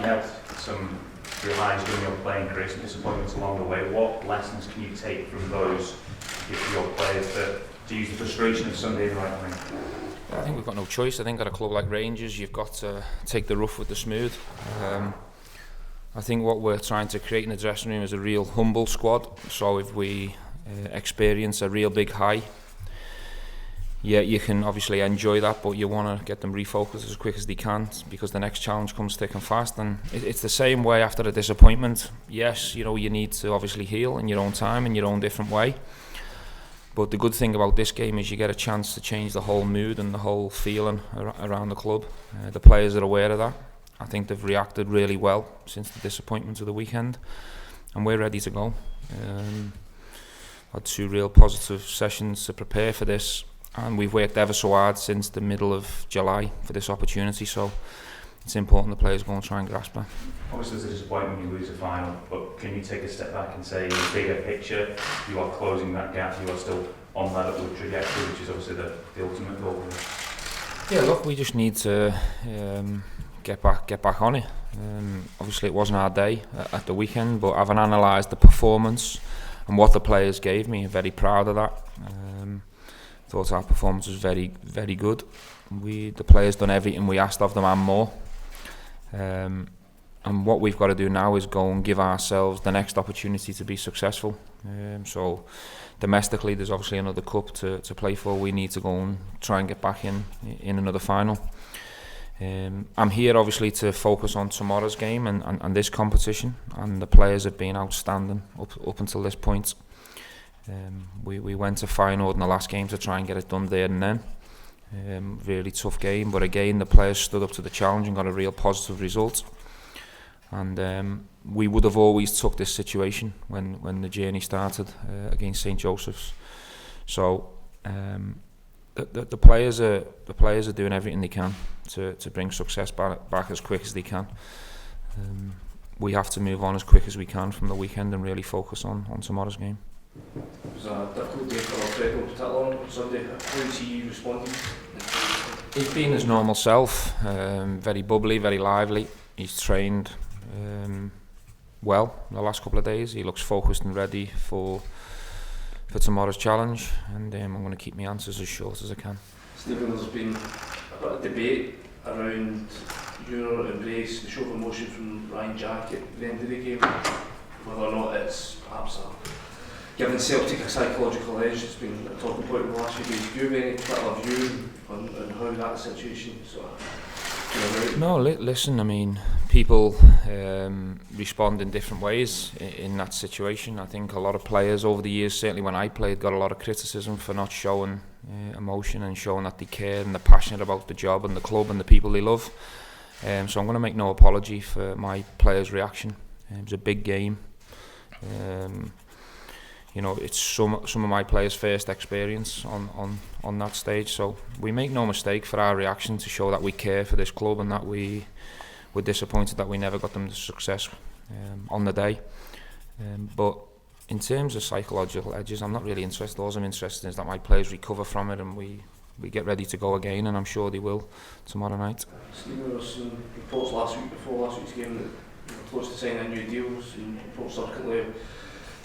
had some real highs during your playing career, some disappointments along the way. What lessons can you take from those to give to your players to use the frustration of Sunday the right way? I think we've got no choice. I think at a club like Rangers, you've got to take the rough with the smooth. I think what we're trying to create in the dressing room is a real humble squad. So if we experience a real big high, yeah, you can obviously enjoy that, but you want to get them refocused as quick as they can, because the next challenge comes thick and fast. And it's the same way after a disappointment. Yes, you know, you need to obviously heal in your own time, in your own different way. But the good thing about this game is you get a chance to change the whole mood and the whole feeling around the club. The players are aware of that. I think they've reacted really well since the disappointment of the weekend, and we're ready to go. Had 2 real positive sessions to prepare for this, and we've worked ever so hard since the middle of July for this opportunity, so it's important the players go and try and grasp that. Obviously there's a disappointment when you lose a final, but can you take a step back and say, in the bigger picture, you are closing that gap, you are still on that upward trajectory, which is obviously the ultimate goal? Yeah, look, we just need to get back on it. Obviously it wasn't our day at the weekend, but having analysed the performance and what the players gave me, I'm very proud of that. Thought our performance was very, very good. The players done everything we asked of them and more. And what we've got to do now is go and give ourselves the next opportunity to be successful. So domestically, there's obviously another cup to play for. We need to go and try and get back in another final. I'm here obviously to focus on tomorrow's game and this competition, and the players have been outstanding up until this point. We went to final in the last game to try and get it done there and then. Really tough game, but again the players stood up to the challenge and got a real positive result. And we would have always took this situation when the journey started against St Joseph's. So the players are doing everything they can to bring success back as quick as they can. We have to move on as quick as we can from the weekend and really focus on tomorrow's game. It was a difficult day for Alfredo, particularly on Sunday. How did he respond? He's been his normal self, very bubbly, very lively. He's trained well the last couple of days. He looks focused and ready for tomorrow's challenge, and I'm going to keep my answers as short as I can. Stephen, there's been a bit of debate around your embrace, the show of emotion from Ryan Jack at the end of the game, whether or not it's perhaps given Celtic a psychological edge. It's been a talking point in the last few days. Do you have any particular view on how that situation sort of... No, listen, I mean, people respond in different ways in that situation. I think a lot of players over the years, certainly when I played, got a lot of criticism for not showing emotion and showing that they care and they're passionate about the job and the club and the people they love. So I'm going to make no apology for my players' reaction. It was a big game. You know, it's some of my players' first experience on that stage, so we make no mistake for our reaction to show that we care for this club and that we were disappointed that we never got them the success on the day. But in terms of psychological edges, I'm not really interested. All I'm interested in is that my players recover from it and we get ready to go again, and I'm sure they will tomorrow night. Stephen, there was some reports before last week's game that you were close to signing new deals, and reports subsequently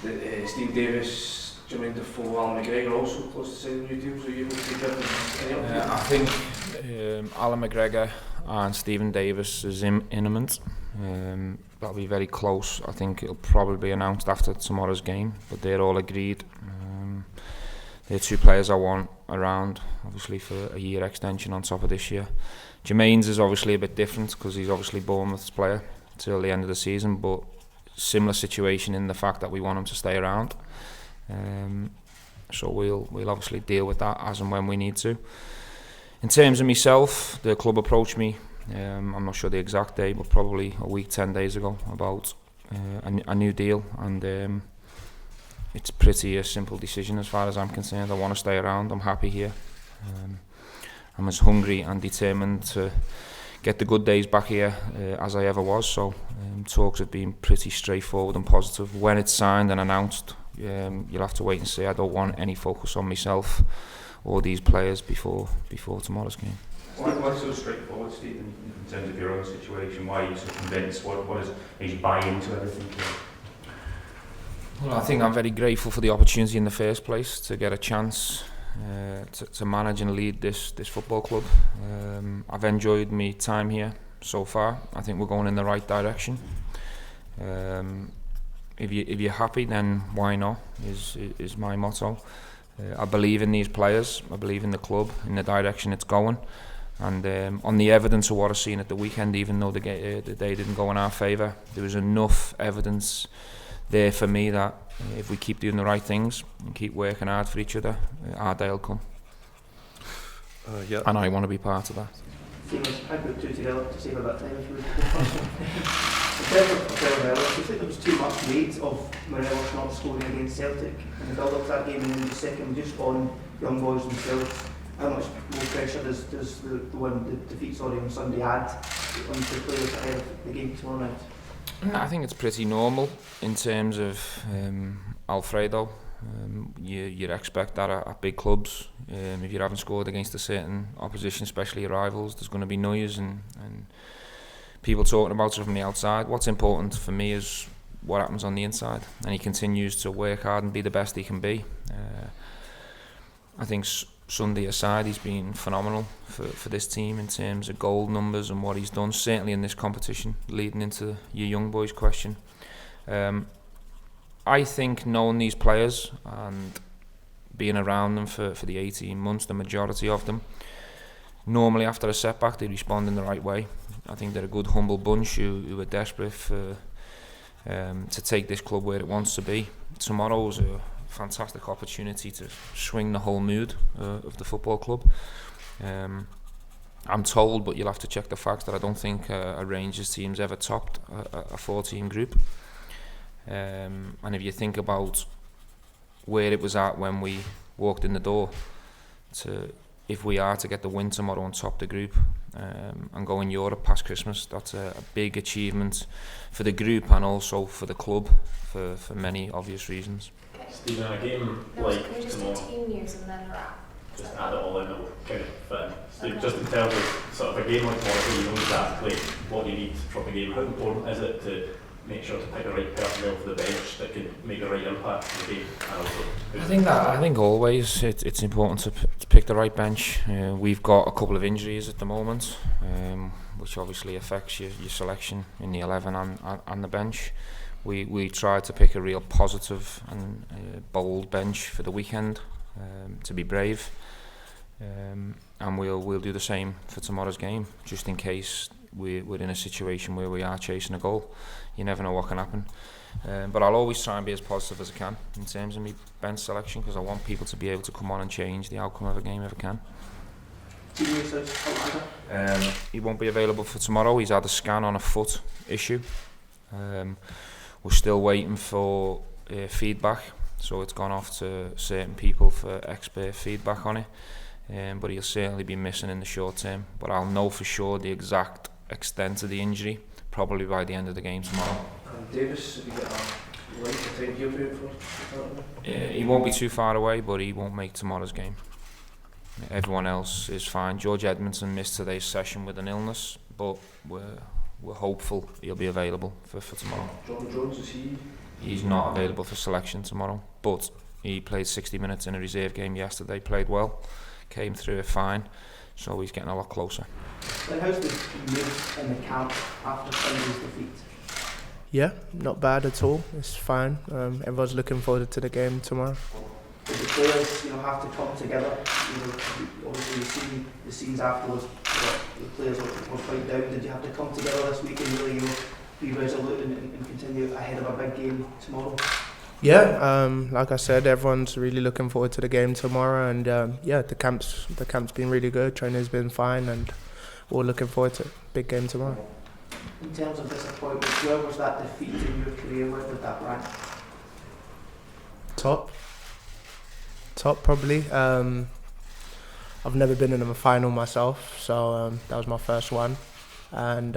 that Steve Davis, Jermaine Defoe, Alan McGregor also close to signing new deals. Are you able to give them any update? I think Alan McGregor and Stephen Davis is imminent. That'll be very close. I think it'll probably be announced after tomorrow's game, but they're all agreed. They're 2 players I want around, obviously for a year extension on top of this year. Jermaine's is obviously a bit different because he's obviously Bournemouth's player till the end of the season, but similar situation in the fact that we want him to stay around. So we'll obviously deal with that as and when we need to. In terms of myself, the club approached me, I'm not sure the exact day, but probably a week, 10 days ago, about a new deal, and it's pretty a simple decision as far as I'm concerned. I want to stay around, I'm happy here. I'm as hungry and determined to get the good days back here as I ever was, so talks have been pretty straightforward and positive. When it's signed and announced, you'll have to wait and see. I don't want any focus on myself or these players before tomorrow's game. Why so straightforward, Stephen, in terms of your own situation? Why are you so convinced? What is you buy into everything? Well, I think I'm very grateful for the opportunity in the first place to get a chance to manage and lead this football club. I've enjoyed my time here so far. I think we're going in the right direction. If you're happy, then why not? Is my motto. I believe in these players. I believe in the club, in the direction it's going, and on the evidence of what I've seen at the weekend, even though the day didn't go in our favour, there was enough evidence there for me that if we keep doing the right things and keep working hard for each other, our day will come. Yeah. And I want to be part of that. I put two together to save a bit of time if you would. In terms of Morelos, do you think there was too much weight of Morelos not scoring against Celtic in the build-up to that game, and then the second just on Young Boys themselves? How much more pressure does the defeat on Sunday add on the players ahead of the game tomorrow night? I think it's pretty normal in terms of Alfredo. You expect that at big clubs. If you haven't scored against a certain opposition, especially your rivals, there's going to be noise and people talking about it from the outside. What's important for me is what happens on the inside, and he continues to work hard and be the best he can be. I think Sunday aside, he's been phenomenal for this team in terms of goal numbers and what he's done, certainly in this competition, leading into your young boys question. I think knowing these players and being around them for the 18 months, the majority of them, normally after a setback they respond in the right way. I think they're a good, humble bunch who are desperate to take this club where it wants to be. Tomorrow's a fantastic opportunity to swing the whole mood of the football club. I'm told, but you'll have to check the facts, that I don't think a Rangers team's ever topped a 4-team group. And if you think about where it was at when we walked in the door, if we are to get the win tomorrow and top the group and go in Europe past Christmas, that's a big achievement for the group and also for the club for many obvious reasons. Stephen, in a game like just tomorrow, 15 years and then wrap. just add it all in, it'll kind of fit in. Steve, just in terms of sort of a game like tomorrow, where you know exactly what you need from the game, how important is it to make sure to pick the right personnel for the bench that can make the right impact in the game? And also, I think always it's important to pick the right bench. We've got a couple of injuries at the moment, which obviously affects your selection in the 11 and the bench. We tried to pick a real positive and bold bench for the weekend, to be brave, and we'll do the same for tomorrow's game, just in case we're in a situation where we are chasing a goal. You never know what can happen, but I'll always try and be as positive as I can in terms of my bench selection, because I want people to be able to come on and change the outcome of a game if I can. He won't be available for tomorrow. He's had a scan on a foot issue. We're still waiting for feedback, so it's gone off to certain people for expert feedback on it, but he'll certainly be missing in the short term. But I'll know for sure the exact extent of the injury probably by the end of the game tomorrow. Davis, have you got a length of time here for He won't be too far away, but he won't make tomorrow's game. Everyone else is fine. George Edmondson missed today's session with an illness, but we're hopeful he'll be available for tomorrow. John Jones, is he? He's not available for selection tomorrow, but he played 60 minutes in a reserve game yesterday, played well, came through it fine, so he's getting a lot closer. And how's the mood in the camp after Sunday's defeat? Yeah, not bad at all. It's fine. Everyone's looking forward to the game tomorrow. Did the players, have to come together? Obviously you've seen the scenes afterwards. The players were quite down. Did you have to come together this week and really, be resolute and continue ahead of a big game tomorrow? Yeah, like I said, everyone's really looking forward to the game tomorrow, and the camp's been really good. Training's been fine, and we're looking forward to a big game tomorrow. In terms of disappointment, where was that defeat in your career? Where did that rank? Top probably. I've never been in a final myself, so that was my first one, and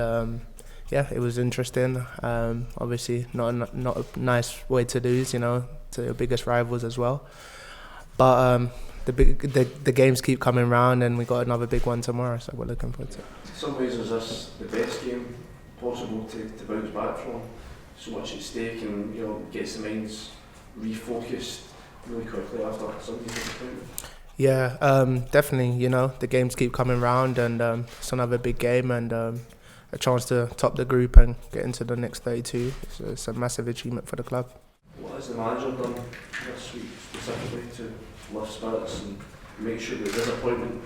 it was interesting. Obviously not a nice way to lose, to your biggest rivals as well. But the games keep coming round, and we got another big one tomorrow, so we're looking forward to it. In some ways, is this the best game possible to bounce back from? So much at stake, and gets the minds refocused really quickly after Sunday's disappointment. Yeah, definitely. The games keep coming round, and it's another big game, and a chance to top the group and get into the next 32. It's a massive achievement for the club. What has the manager done this week specifically to lift spirits and make sure the disappointment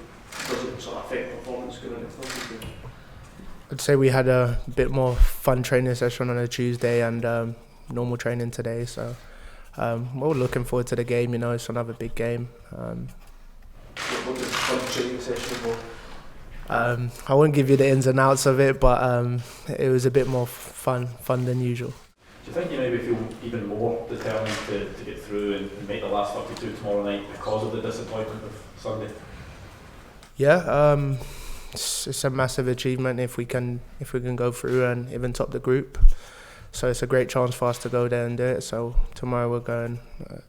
doesn't sort of affect performance going into Thursday? I'd say we had a bit more fun training session on a Tuesday and normal training today. So we're all looking forward to the game. It's another big game. What did the fun training session involve? I won't give you the ins and outs of it, but it was a bit more fun than usual. Do you think you maybe feel even more determined to get through and make the last 32 tomorrow night because of the disappointment of Sunday? Yeah, it's a massive achievement if we can go through and even top the group. So it's a great chance for us to go there and do it. So tomorrow we're going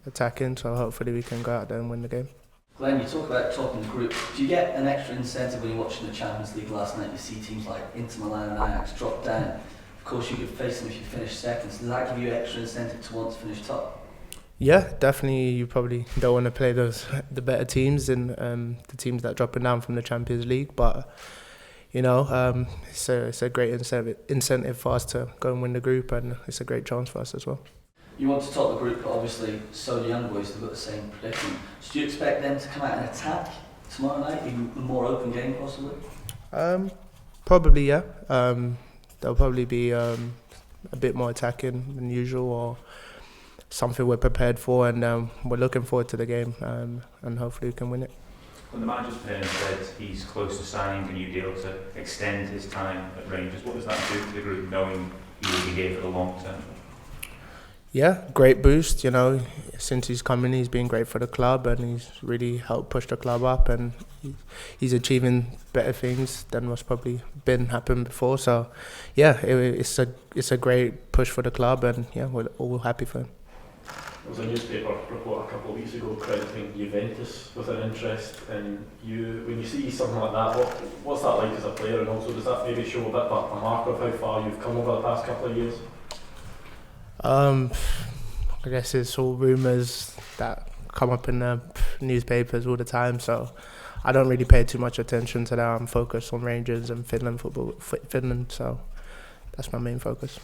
attacking. So hopefully we can go out there and win the game. Glenn, you talk about topping the group. Do you get an extra incentive when you're watching the Champions League last night? You see teams like Inter Milan and Ajax drop down. Of course, you could face them if you finish second. So does that give you extra incentive to want to finish top? Yeah, definitely. You probably don't want to play the better teams and the teams that are dropping down from the Champions League. But it's a great incentive for us to go and win the group, and it's a great chance for us as well. You want to top the group, but obviously so do Young Boys. They've got the same predicament. So do you expect them to come out and attack tomorrow night? A more open game, possibly? Probably, yeah. There'll probably be a bit more attacking than usual, or something we're prepared for, and we're looking forward to the game, and hopefully we can win it. When the manager's been and said he's close to signing a new deal to extend his time at Rangers, what does that do to the group, knowing he will be here for the long term? Yeah, great boost. Since he's come in, he's been great for the club, and he's really helped push the club up, and he's achieving better things than what's probably been happened before. So, yeah, it's a great push for the club, and yeah, we're all happy for him. There was a newspaper report a couple of weeks ago crediting Juventus with an interest in you. When you see something like that, what's that like as a player, and also does that maybe show a bit of a mark of how far you've come over the past couple of years? I guess it's all rumours that come up in the newspapers all the time, so I don't really pay too much attention to that. I'm focused on Rangers and Finland, so that's my main focus.